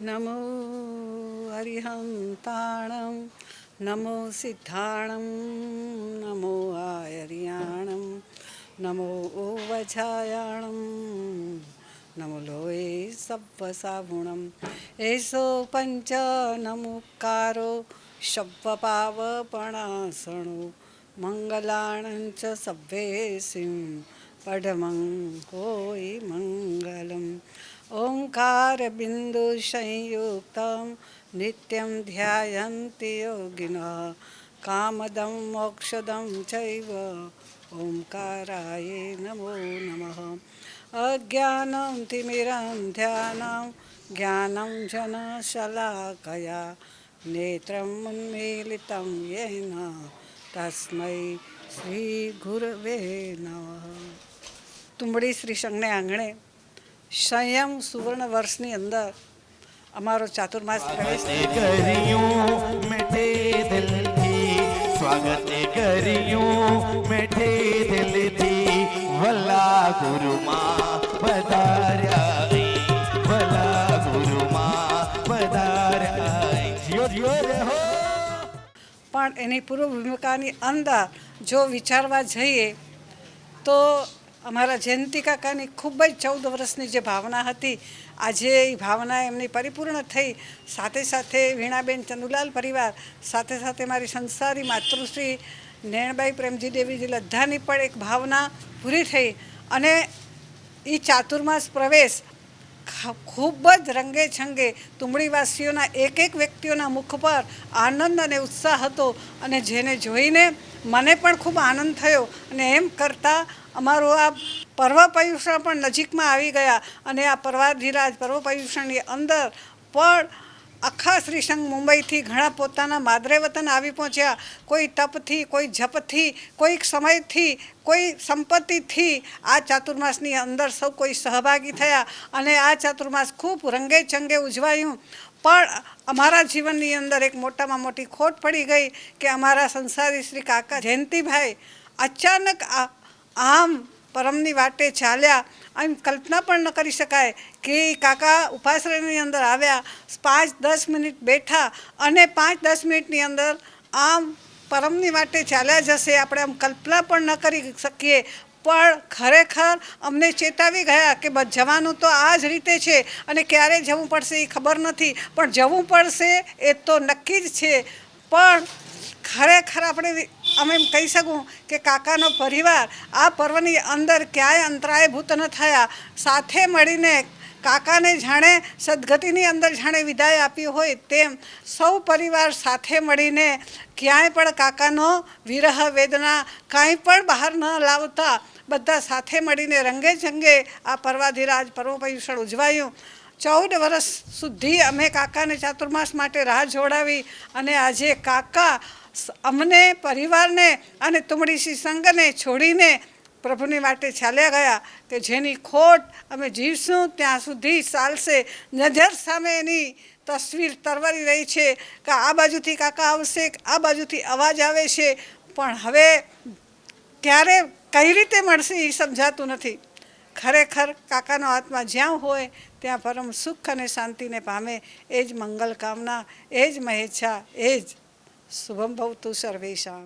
नमो अरिहन्ताणं नमो सिद्धाणं नमो आयर्याणं नमो ओवझायाणं नमो लोये सप्पसागुणं एषो पञ्च नमुक्कारो शब्दपावपणासणो मंगलाणं च सव्येसिं पडमं होय मंगलम् ओंकार बिंदु संयुक्तं नित्यं ध्यायन्ति योगिनः कामदं मोक्षदं चैव ओंकाराय नमो नमः अज्ञानं तिमिरं ध्यानं ज्ञानं जनशलाकया नेत्रम् उन्मीलितं येन तस्मै श्री गुरवे नमः। तुंबड़ी श्री संघने आंगणे संयम सुवर्ण वर्षनी अंदर अमारो चातुर्मास प्रवेश मीठे दिल थी स्वागत करियूं मीठे दिल थी भला गुरु मां पधार्या भला गुरु मां पधार्या जियो जियो रे हो। पण एनी पूर्व भूमिकानी अंदर जो विचारवा जईए तो अमारा जयंती काकानी खूब ज 14 वर्षनी जे भावना हती आजे ए भावना एमनी परिपूर्ण थई। साथे साथे वीणाबेन चंदुलाल परिवार साथे साथे मारी संसारी मातृश्री नैणबाई प्रेमजी देवीजी लद्धानी पण एक भावना पूरी थई अने ई चातुर्मास प्रवेश खूब ज रंगे छंगे तुंबड़ीवासीओना एक एक व्यक्तिओना मुख पर आनंद अने उत्साह हतो अने जेने जोईने मने पण खूब आनंद थयो अने एम करता अमारो आ पर्व पर्युषण पण नजीकमां आवी गया अने आ परवाधिराज पर्व पर्युषणनी अंदर पण आखा श्रीसंघ मुंबईथी घणा पोताना मादरे वतन आवी पहोंच्या। कोई तपथी कोई जपथी कोई समयथी कोई संपत्तिथी आ चातुर्मासनी अंदर सौ कोई सहभागी थया अने आ चातुर्मास खूब रंगे चंगे उजवायुं। पण अमारा जीवननी अंदर एक मोटामां मोटी खोट पड़ी गई कि अमारा संसारी श्री काका जयंतीभाई अचानक आम परमनी वाटे चाल्या। एम कल्पना पण न करी शकाय कि काका उपाश्रयनी अंदर आव्या 5-10 मिनिट बैठा अने 5-10 मिनिटनी अंदर आम परमनी वाटे चाल्या जशे आपणे आम कल्पना पण न करी शकीए। पण खरेखर अमने चेतावी गया कि बस जवानुं तो आ ज रीते छे अने क्यारे जवुं पड़शे ए खबर नथी पण जवुं पड़शे ए तो नक्की ज छे। पण खरेखर આપણે અમે કહી શકું કે કાકાનો પરિવાર આ પર્વની અંદર ક્યાંય અંતરાયભૂત ન થયા। સાથે મળીને કાકાને જાણે સદગતિની અંદર જાણે વિદાય આપી હોય તેમ સૌ પરિવાર સાથે મળીને ક્યાંય પણ કાકાનો વિરહ વેદના કાંઈ પણ બહાર ન લાવતા બધા સાથે મળીને રંગે ચંગે આ પર્વાધિરાજ પર્વ પર્યુષણ ઉજવાયું। 14 વર્ષ સુધી અમે કાકાને ચાતુર્માસ માટે રાહ જોડાવી અને આજે કાકા अमने परिवार ने अने तुमड़ी श्री संघ ने छोड़ीने प्रभुनी वाटे चाल्या गया कि जेनी खोट अमे जीवशुं त्यां सुधी चालशे। नजर सामे एनी तस्वीर तरवरी रही छे कि आ बाजुथी काका आवशे आ बाजुथी अवाज आवे छे पण हवे क्यारे कई रीते मळशे ए समजातुं नथी। खरेखर काकानो आत्मा ज्यां होय त्यां परम सुख अने शांतिने पामे एज मंगल कामना एज महेच्छा एज शुभम भवतु सर्वेषां।